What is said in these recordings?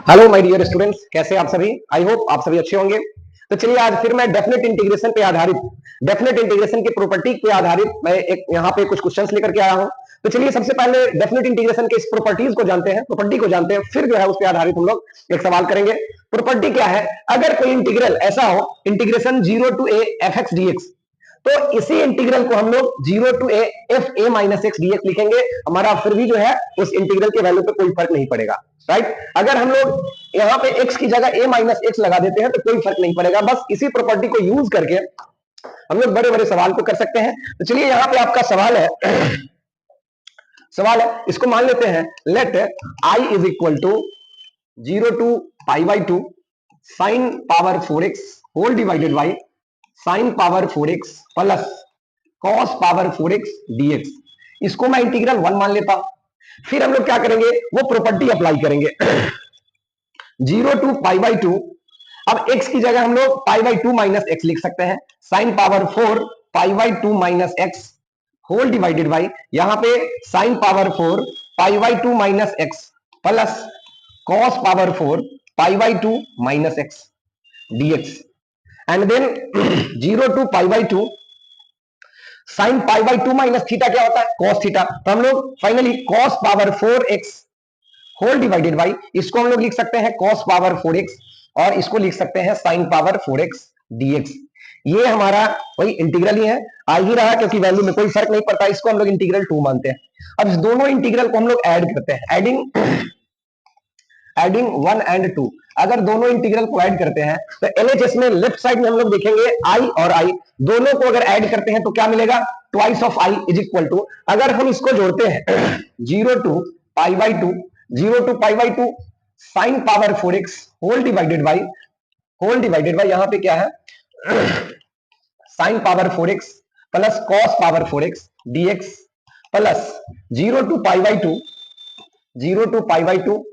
Hello my dear students, कैसे आप सभी। आई होप आप सभी अच्छे होंगे। तो चलिए आज फिर मैं डेफिनेट इंटीग्रेशन पे आधारित डेफिनेट इंटीग्रेशन की प्रॉपर्टी पे आधारित मैं एक यहाँ पे कुछ क्वेश्चंस लेकर के आया हूँ। तो चलिए सबसे पहले डेफिनेट इंटीग्रेशन के इस प्रॉपर्टीज को जानते हैं, प्रॉपर्टी को जानते हैं, फिर जो है उस पर आधारित हम लोग एक सवाल करेंगे। प्रॉपर्टी क्या है? अगर कोई इंटीग्रल ऐसा हो, integration 0 to a fx dx, तो इसी इंटीग्रल को हम लोग 0 to a f a minus x dx लिखेंगे। हमारा फिर भी जो है उस इंटीग्रल के वैल्यू पे कोई फर्क नहीं पड़ेगा, राइट। अगर हम लोग यहाँ पे x की जगह a माइनस x लगा देते हैं तो कोई फर्क नहीं पड़ेगा। बस इसी प्रॉपर्टी को यूज करके हम लोग बड़े बड़े सवाल को कर सकते हैं। तो चलिए यहाँ पे आपका सवाल है, इसको मान लेते हैं। Let i is equal to 0 to pi by 2 sine power 4x whole divided by sine power 4x plus cos power 4x dx। इसको मैं इंटीग्रल 1 मान लेता हूं। फिर हम लोग क्या करेंगे, वो प्रॉपर्टी अप्लाई करेंगे 0 to पाई बाई 2। अब x की जगह हम लोग पाई बाई 2 माइनस एक्स लिख सकते हैं। Sine power 4 pi by 2 minus x whole divided by यहां पे sine power 4 pi by 2 minus x plus cos power 4 pi by 2 minus x dx। And then 0 to pi by 2 sine pi by 2 minus theta क्या होता है? Cos theta. तो हम लोग finally cos power 4x whole divided by इसको हम लोग लिख सकते हैं cos पावर 4x और इसको लिख सकते हैं sin पावर 4x dx। ये हमारा वही इंटीग्रल ही है, आ ही रहा क्योंकि वैल्यू में कोई फर्क नहीं पड़ता। इसको हम लोग इंटीग्रल 2 मानते हैं। अब इस दोनों इंटीग्रल को हम लोग ऐड करते हैं, एडिंग 1 and 2। अगर दोनों इंटीग्रल को ऐड करते हैं तो LHS में लेफ्ट साइड में हम लोग देखेंगे i और i दोनों को अगर ऐड करते हैं तो क्या मिलेगा? Twice of i is equal to, अगर हम इसको जोड़ते हैं 0 to pi by 2 0 to pi by 2 sine power 4x whole divided by यहां पे क्या है sine power 4x plus cos power 4x dx plus 0 to pi by 2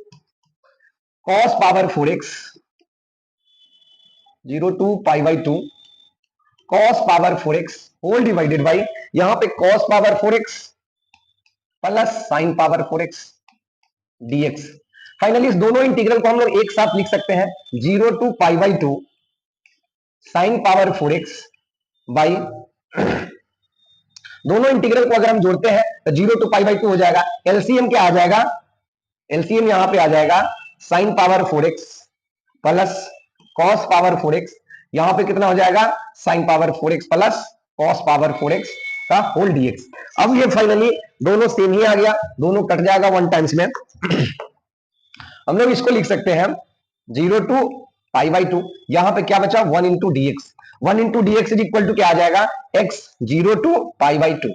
cos power 4x 0 to pi by 2 cos power 4x whole divided by यहां पे cos power 4x plus sign power 4x dx। Finally इस दोनों integral को हम लोग एक साथ लिख सकते हैं 0 to pi by 2 sine power 4x by दोनों इंटीग्रल को अगर हम जोड़ते हैं तो 0 to पाई बाई 2 हो जाएगा। एलसीएम क्या आ जाएगा? एलसीएम यहां पे आ जाएगा sign power 4x plus cos power 4x, यहां पे कितना हो जाएगा? Sign power 4x plus cos power 4x का होल dx। अब ये फाइनली दोनों सेम ही आ गया, दोनों कट जाएगा 1 टाइम्स में। हम लोग इसको लिख सकते हैं 0 to पाई बाई 2, यहां पे क्या बचा? 1 into dx। 1 into dx is equal to क्या आ जाएगा? x 0 to pi by 2।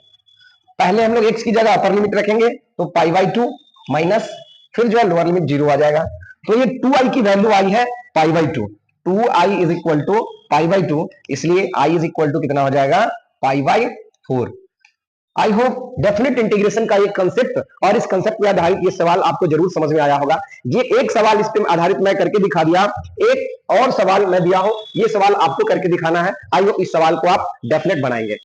पहले हम लोग x की जगह अपर लिमिट रखेंगे तो पाई बाई 2 माइनस फिर जो है लोअर लिमिट 0 आ जाएगा। तो ये 2i की वैल्यू आई है pi by 2। 2i is equal to pi by 2, इसलिए i इज इक्वल टू कितना हो जाएगा? Pi by 4। I hope definite integration का ये कंसेप्ट और इस कंसेप्ट पे आधारित ये सवाल आपको जरूर समझ में आया होगा। ये एक सवाल इस पे आधारित मैं करके दिखा दिया, एक और सवाल मैं दिया हूं, ये सवाल आपको करके दिखाना है। आई होप इस सवाल को आप डेफिनेट बनाएंगे।